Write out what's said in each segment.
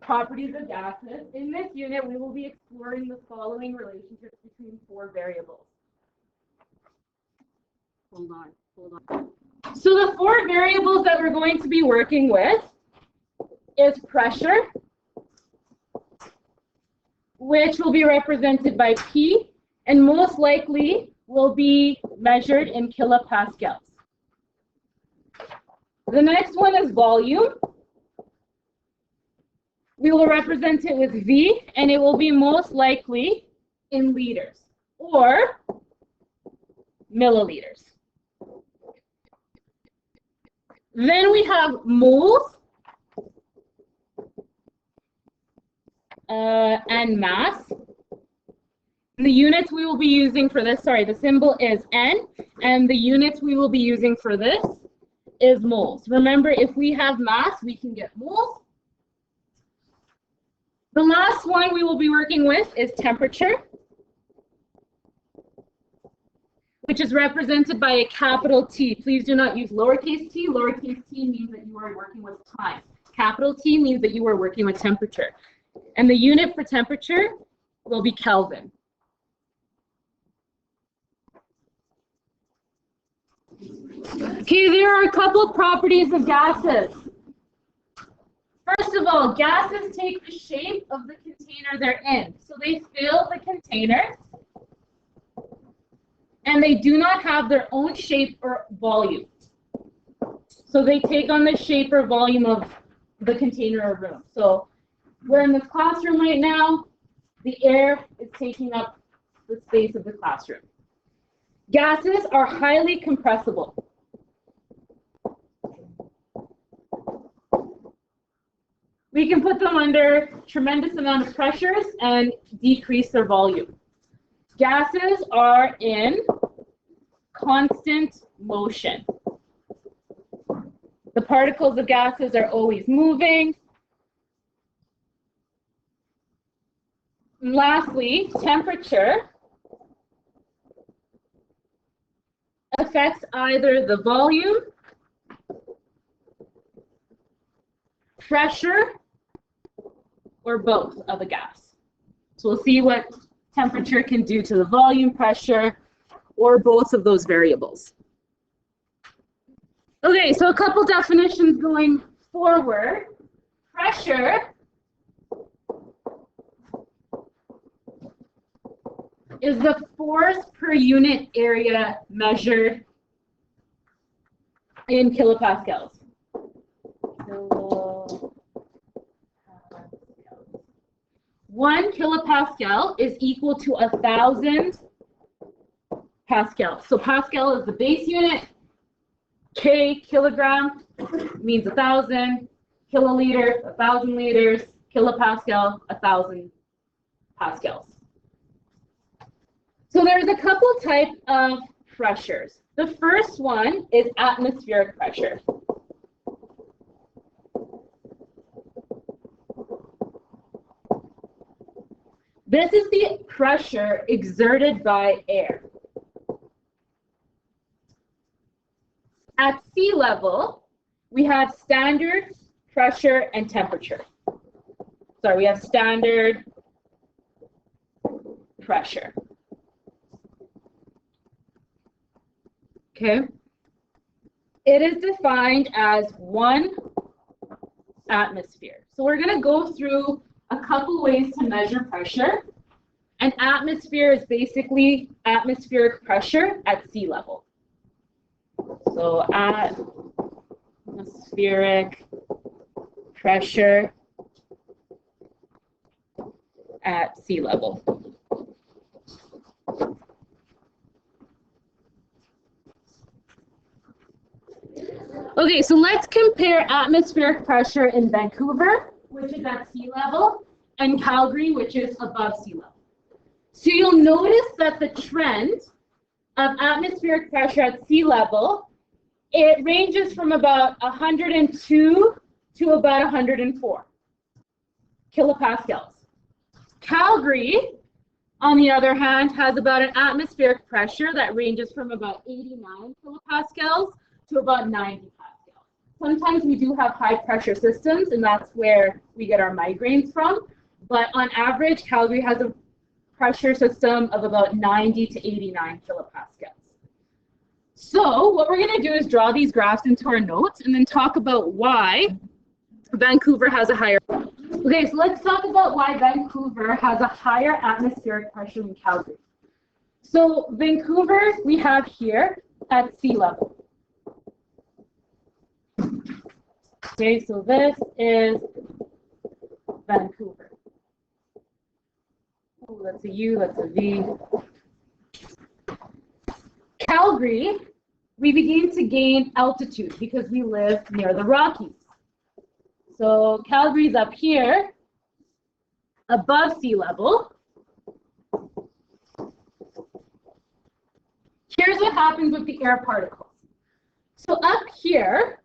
Properties of gases. In this unit, we will be exploring the following relationships between four variables. Hold on. So the four variables that we're going to be working with is pressure, which will be represented by P, and most likely will be measured in kilopascals. The next one is volume. We will represent it with V, and it will be most likely in liters or milliliters. Then we have moles and mass. The units we will be using for this, the symbol is N, and the units we will be using for this is moles. Remember, if we have mass, we can get moles. The last one we will be working with is temperature, which is represented by a capital T. Please do not use lowercase t. Lowercase t means that you are working with time. Capital T means that you are working with temperature. And the unit for temperature will be Kelvin. Okay, there are a couple of properties of gases. First of all, gases take the shape of the container they're in. So they fill the container, and they do not have their own shape or volume. So they take on the shape or volume of the container or room. So we're in this classroom right now. The air is taking up the space of the classroom. Gases are highly compressible. We can put them under tremendous amount of pressures and decrease their volume. Gases are in constant motion. The particles of gases are always moving. And lastly, temperature affects either the volume, pressure, or both of a gas. So we'll see what temperature can do to the volume, pressure, or both of those variables. Okay, so a couple definitions going forward. Pressure is the force per unit area measured in kilopascals. 1 kilopascal is equal to 1,000 pascals. So pascal is the base unit. K, kilogram, means 1,000. Kiloliter, 1,000 liters. Kilopascal, 1,000 pascals. So there's a couple types of pressures. The first one is atmospheric pressure. This is the pressure exerted by air. At sea level, we have standard pressure and temperature. Sorry, we have standard pressure. Okay. It is defined as 1 atmosphere. So we're going to go through a couple ways to measure pressure. An atmosphere is basically atmospheric pressure at sea level. So atmospheric pressure at sea level. Okay, so let's compare atmospheric pressure in Vancouver, which is at sea level, and Calgary, which is above sea level. So you'll notice that the trend of atmospheric pressure at sea level, it ranges from about 102 to about 104 kilopascals. Calgary, on the other hand, has about an atmospheric pressure that ranges from about 89 kilopascals to about 90 pascals. Sometimes we do have high pressure systems, and that's where we get our migraines from. But on average, Calgary has a pressure system of about 90 to 89 kilopascals. So what we're going to do is draw these graphs into our notes and then talk about why Vancouver has a higher. Okay, so let's talk about why Vancouver has a higher atmospheric pressure than Calgary. So Vancouver we have here at sea level. Okay, so this is Vancouver. Oh, that's a U, that's a V. Calgary, we begin to gain altitude because we live near the Rockies. So Calgary's up here, above sea level. Here's what happens with the air particles. So up here,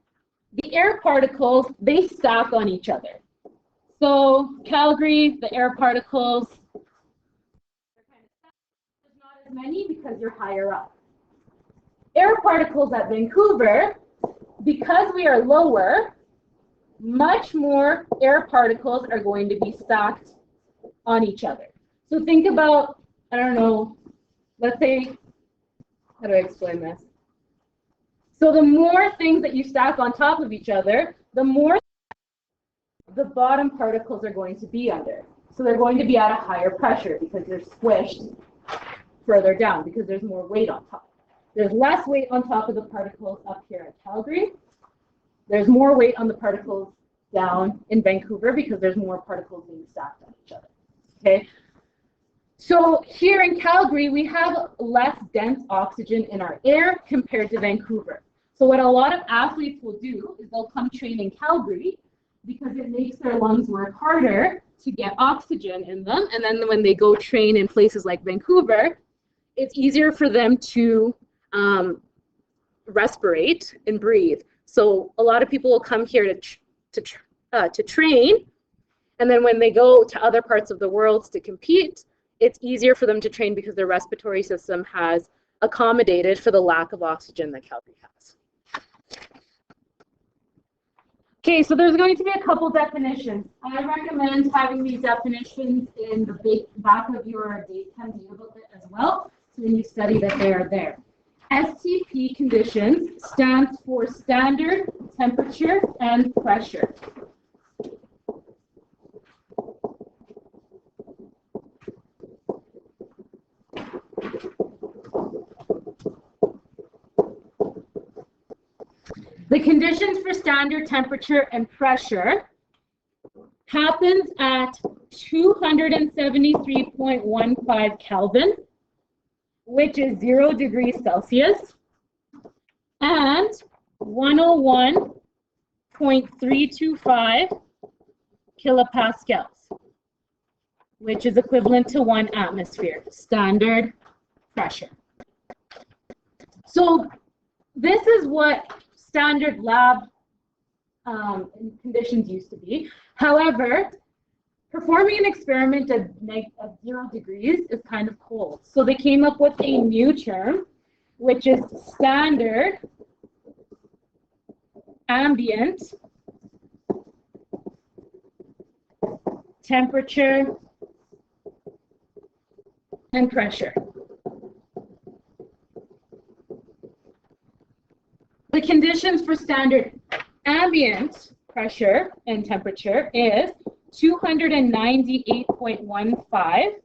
the air particles, they stack on each other. So Calgary, the air particles, they're kind of stacked. There's not as many because you're higher up. Air particles at Vancouver, because we are lower, much more air particles are going to be stacked on each other. So think about, I don't know, let's say, how do I explain this? So the more things that you stack on top of each other, the more the bottom particles are going to be under. So they're going to be at a higher pressure because they're squished further down because there's more weight on top. There's less weight on top of the particles up here at Calgary. There's more weight on the particles down in Vancouver because there's more particles being stacked on each other. Okay. So here in Calgary, we have less dense oxygen in our air compared to Vancouver. So what a lot of athletes will do is they'll come train in Calgary because it makes their lungs work harder to get oxygen in them. And then when they go train in places like Vancouver, it's easier for them to respirate and breathe. So a lot of people will come here to train, and then when they go to other parts of the world to compete, it's easier for them to train because their respiratory system has accommodated for the lack of oxygen that Calgary has. Okay, so there's going to be a couple definitions. I recommend having these definitions in the back of your daytime data booklet as well, so when you study that they are there. STP conditions stands for standard temperature and pressure. The conditions for standard temperature and pressure happens at 273.15 Kelvin, which is 0 degrees Celsius, and 101.325 kilopascals, which is equivalent to 1 atmosphere, standard pressure. So this is what standard lab conditions used to be. However, performing an experiment at 0 degrees is kind of cold. So they came up with a new term, which is standard ambient temperature and pressure. The conditions for standard ambient pressure and temperature is 298.15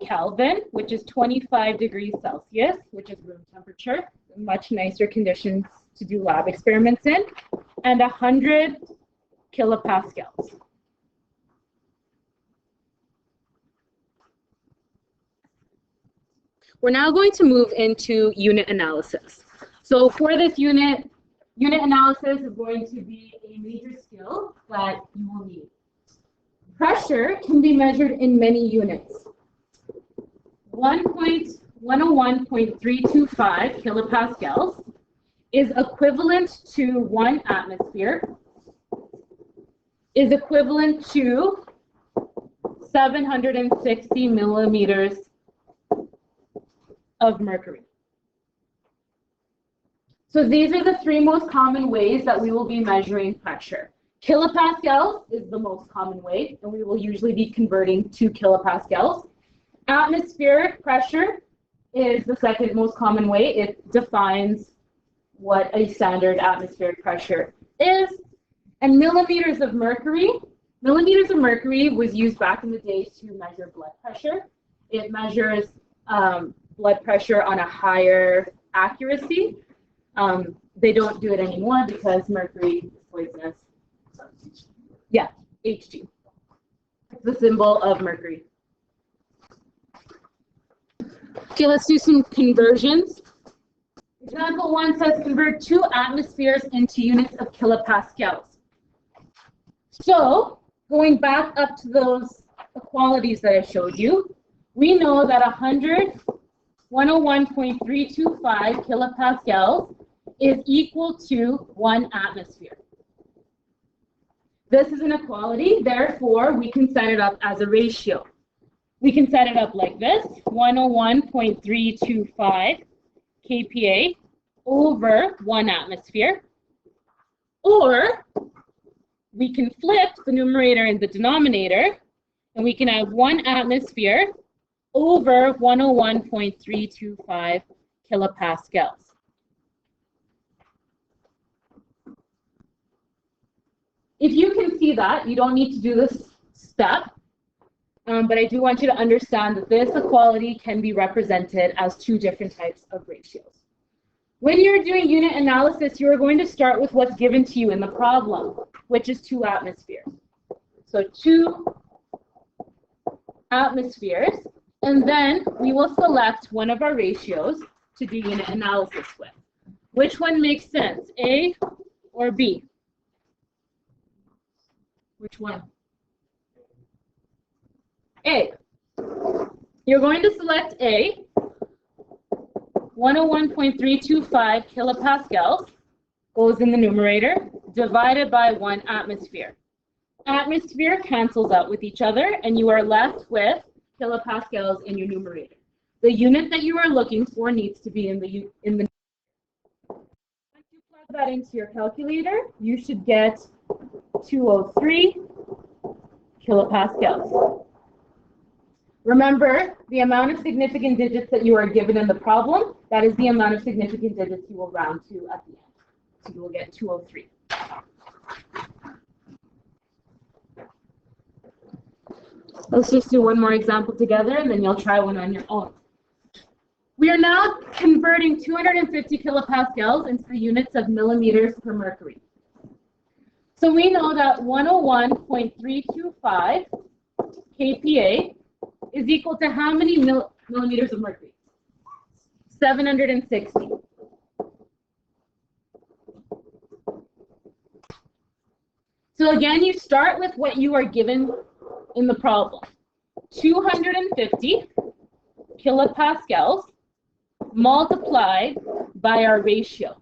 Kelvin, which is 25 degrees Celsius, which is room temperature, much nicer conditions to do lab experiments in, and 100 kilopascals. We're now going to move into unit analysis. So for this unit analysis is going to be a major skill that you will need. Pressure can be measured in many units. 101.325 kilopascals is equivalent to 1 atmosphere, is equivalent to 760 millimeters of mercury. So these are the three most common ways that we will be measuring pressure. Kilopascals is the most common way, and we will usually be converting to kilopascals. Atmospheric pressure is the second most common way. It defines what a standard atmospheric pressure is. And millimeters of mercury. Millimeters of mercury was used back in the day to measure blood pressure. It measures blood pressure on a higher accuracy. They don't do it anymore because mercury is poisonous. Yeah, Hg. It's the symbol of mercury. Okay, let's do some conversions. Example 1 says convert 2 atmospheres into units of kilopascals. So, going back up to those equalities that I showed you, we know that 101.325 kilopascals is equal to 1 atmosphere. This is an equality, therefore we can set it up as a ratio. We can set it up like this, 101.325 kPa over 1 atmosphere, or we can flip the numerator and the denominator, and we can have 1 atmosphere over 101.325 kilopascals. If you can see that, you don't need to do this step, but I do want you to understand that this equality can be represented as 2 different types of ratios. When you're doing unit analysis, you are going to start with what's given to you in the problem, which is 2 atmospheres. So 2 atmospheres, and then we will select one of our ratios to do unit analysis with. Which one makes sense, A or B? Which one? A. You're going to select A, 101.325 kilopascals goes in the numerator, divided by 1 atmosphere. Atmosphere cancels out with each other, and you are left with kilopascals in your numerator. The unit that you are looking for needs to be in the Once you plug that into your calculator, you should get 203 kilopascals. Remember, the amount of significant digits that you are given in the problem, that is the amount of significant digits you will round to at the end. So you will get 203. Let's just do one more example together, and then you'll try one on your own. We are now converting 250 kilopascals into the units of millimeters per mercury. So we know that 101.325 kPa is equal to how many millimeters of mercury? 760. So again, you start with what you are given in the problem. 250 kilopascals multiplied by our ratio.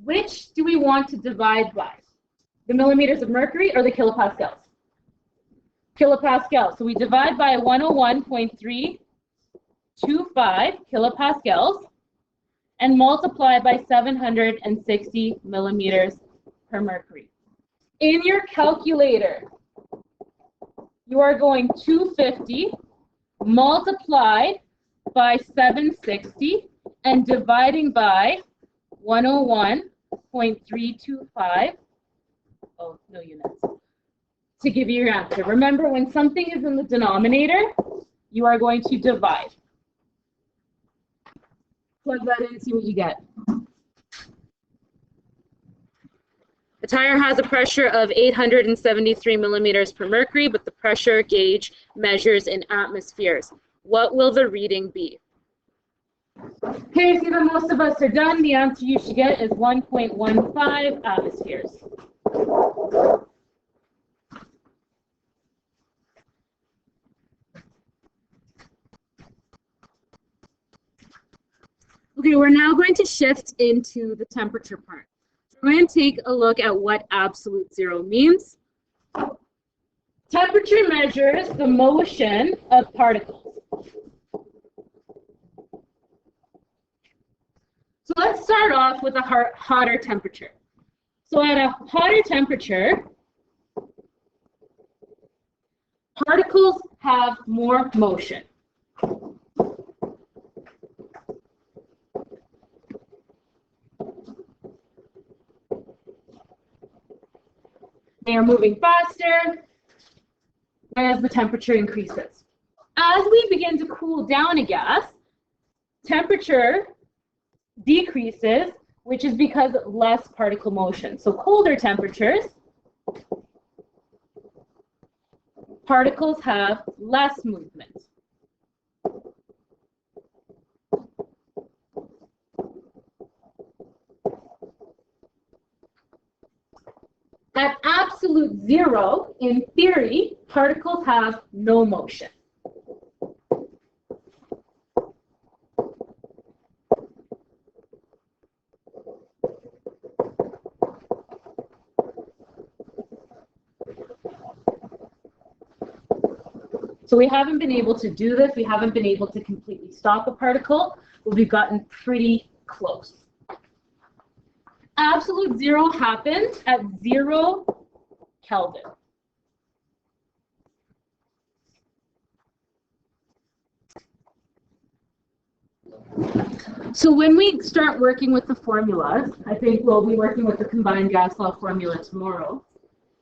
Which do we want to divide by? The millimeters of mercury or the kilopascals? Kilopascals. So we divide by 101.325 kilopascals and multiply by 760 millimeters per mercury. In your calculator, you are going 250 multiplied by 760 and dividing by 101.325, oh, no units, to give you your answer. Remember, when something is in the denominator, you are going to divide. Plug that in and see what you get. The tire has a pressure of 873 millimeters per mercury, but the pressure gauge measures in atmospheres. What will the reading be? Okay, see that most of us are done. The answer you should get is 1.15 atmospheres. Okay, we're now going to shift into the temperature part. We're going to take a look at what absolute zero means. Temperature measures the motion of particles. So let's start off with a hotter temperature. So at a hotter temperature, particles have more motion. They are moving faster as the temperature increases. As we begin to cool down a gas, temperature decreases, which is because of less particle motion. So colder temperatures, particles have less movement. At absolute zero, in theory, particles have no motion. So we haven't been able to do this. We haven't been able to completely stop a particle, but we've gotten pretty close. Absolute zero happens at 0 Kelvin. So when we start working with the formulas, I think we'll be working with the combined gas law formula tomorrow.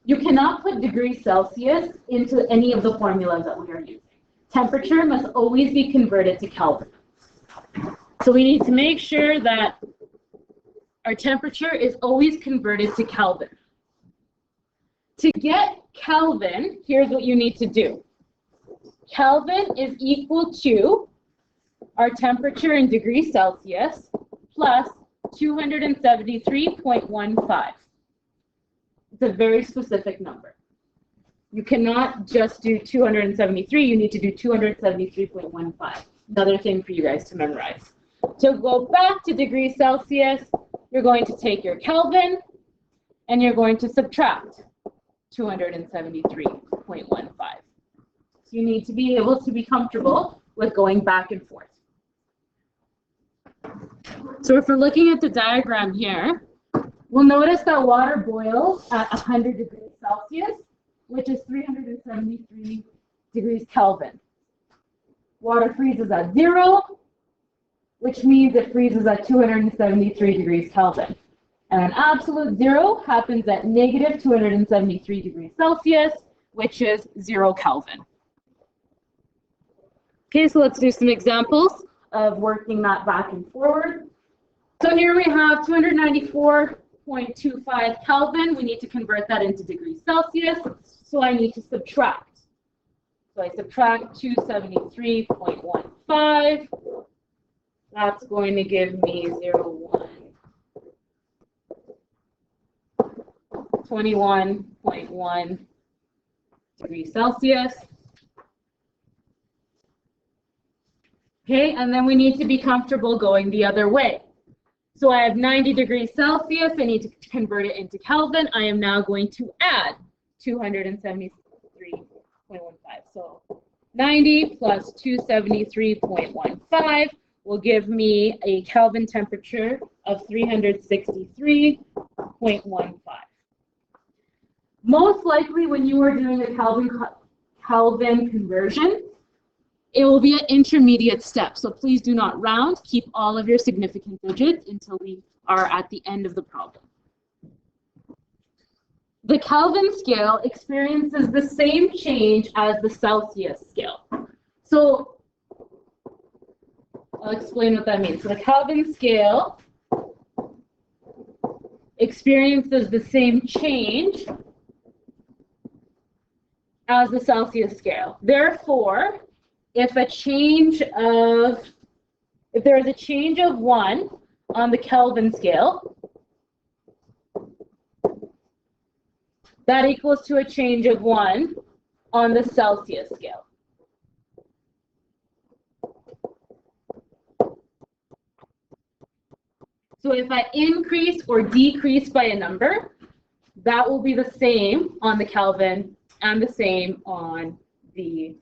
You cannot put degrees Celsius into any of the formulas that we are using. Temperature must always be converted to Kelvin. So we need to make sure that our temperature is always converted to Kelvin. To get Kelvin, here's what you need to do. Kelvin is equal to our temperature in degrees Celsius plus 273.15. It's a very specific number. You cannot just do 273, you need to do 273.15. Another thing for you guys to memorize. To go back to degrees Celsius, you're going to take your Kelvin and you're going to subtract 273.15. So you need to be able to be comfortable with going back and forth. So if we're looking at the diagram here, we'll notice that water boils at 100 degrees Celsius, which is 373 degrees Kelvin. Water freezes at 0, which means it freezes at 273 degrees Kelvin. And an absolute zero happens at negative 273 degrees Celsius, which is 0 Kelvin. Okay, so let's do some examples of working that back and forward. So here we have 294.25 Kelvin. We need to convert that into degrees Celsius. So I need to subtract. So I subtract 273.15. That's going to give me 21.1 degrees Celsius. Okay, and then we need to be comfortable going the other way. So I have 90 degrees Celsius. I need to convert it into Kelvin. I am now going to add 273.15. So 90 plus 273.15 will give me a Kelvin temperature of 363.15. Most likely when you are doing a Kelvin conversion, it will be an intermediate step. So please do not round. Keep all of your significant digits until we are at the end of the problem. The Kelvin scale experiences the same change as the Celsius scale. So I'll explain what that means. So the Kelvin scale experiences the same change as the Celsius scale. Therefore, if there is a change of 1 on the Kelvin scale, that equals to a change of 1 on the Celsius scale. So if I increase or decrease by a number, that will be the same on the Kelvin and the same on the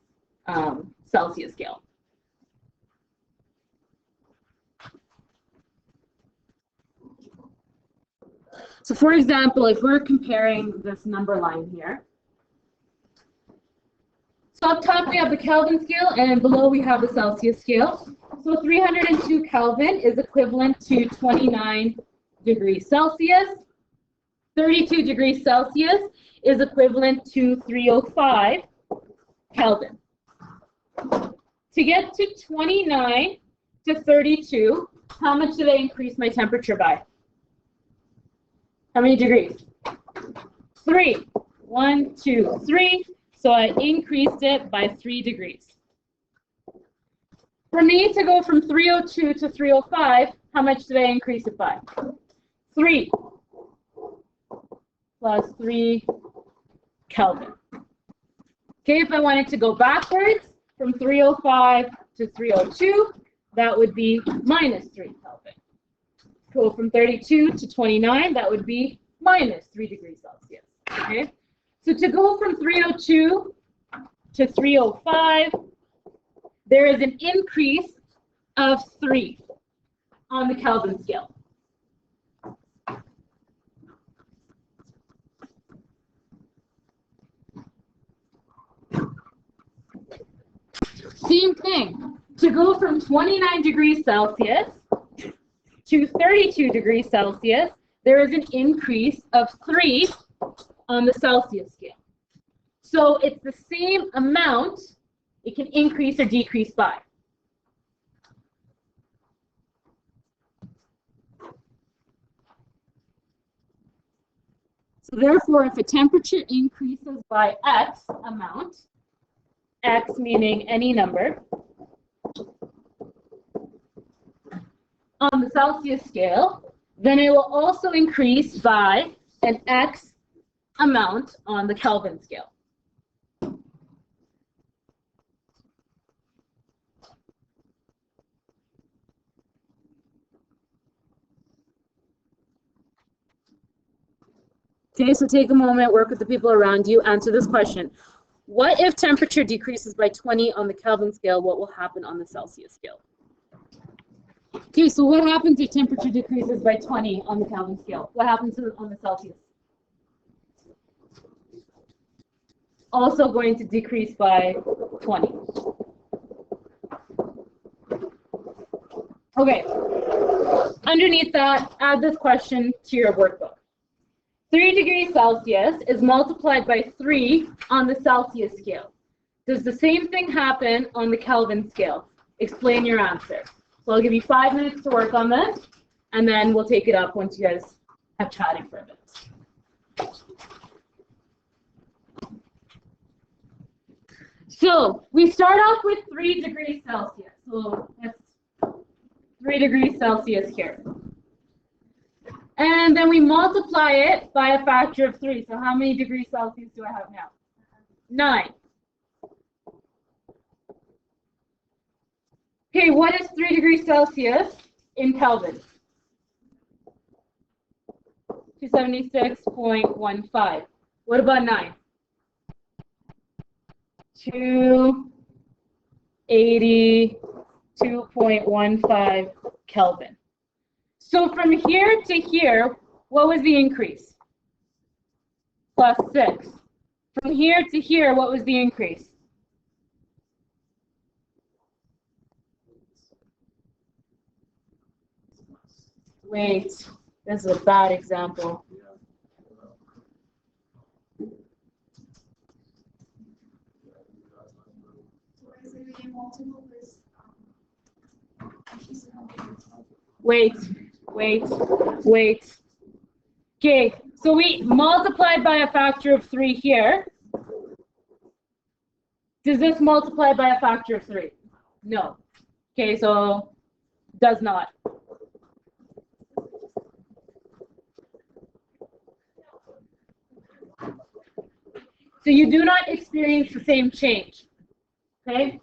Celsius scale. So for example, if we're comparing this number line here, so up top we have the Kelvin scale and below we have the Celsius scale. So 302 Kelvin is equivalent to 29 degrees Celsius. 32 degrees Celsius is equivalent to 305 Kelvin. To get to 29 to 32, how much did I increase my temperature by? How many degrees? 3. 1, 2, 3. So I increased it by 3 degrees. For me to go from 302 to 305, how much did I increase it by? 3 plus 3 Kelvin. Okay, if I wanted to go backwards from 305 to 302, that would be minus 3 Kelvin. Go from 32 to 29, that would be minus 3 degrees Celsius. Okay, so to go from 302 to 305, there is an increase of 3 on the Kelvin scale. Same thing. To go from 29 degrees Celsius to 32 degrees Celsius, there is an increase of 3 on the Celsius scale. So it's the same amount it can increase or decrease by. So therefore, if a temperature increases by X amount, X meaning any number, on the Celsius scale, then it will also increase by an X amount on the Kelvin scale. Okay, so take a moment, work with the people around you, answer this question. What if temperature decreases by 20 on the Kelvin scale? What will happen on the Celsius scale? Okay, so what happens if temperature decreases by 20 on the Kelvin scale? What happens on the Celsius? Also going to decrease by 20. Okay, underneath that, add this question to your workbook. 3 degrees Celsius is multiplied by 3 on the Celsius scale. Does the same thing happen on the Kelvin scale? Explain your answer. So I'll give you 5 minutes to work on this, and then we'll take it up once you guys have chatted for a bit. So we start off with 3 degrees Celsius. So that's 3 degrees Celsius here. And then we multiply it by a factor of 3. So how many degrees Celsius do I have now? 9. Okay, what is 3 degrees Celsius in Kelvin? 276.15. What about 9? 282.15 Kelvin. So from here to here, what was the increase? Plus 6. From here to here, what was the increase? Wait, this is a bad example. Wait. Okay, so we multiplied by a factor of 3 here. Does this multiply by a factor of 3? No. Okay, so does not. So you do not experience the same change. Okay?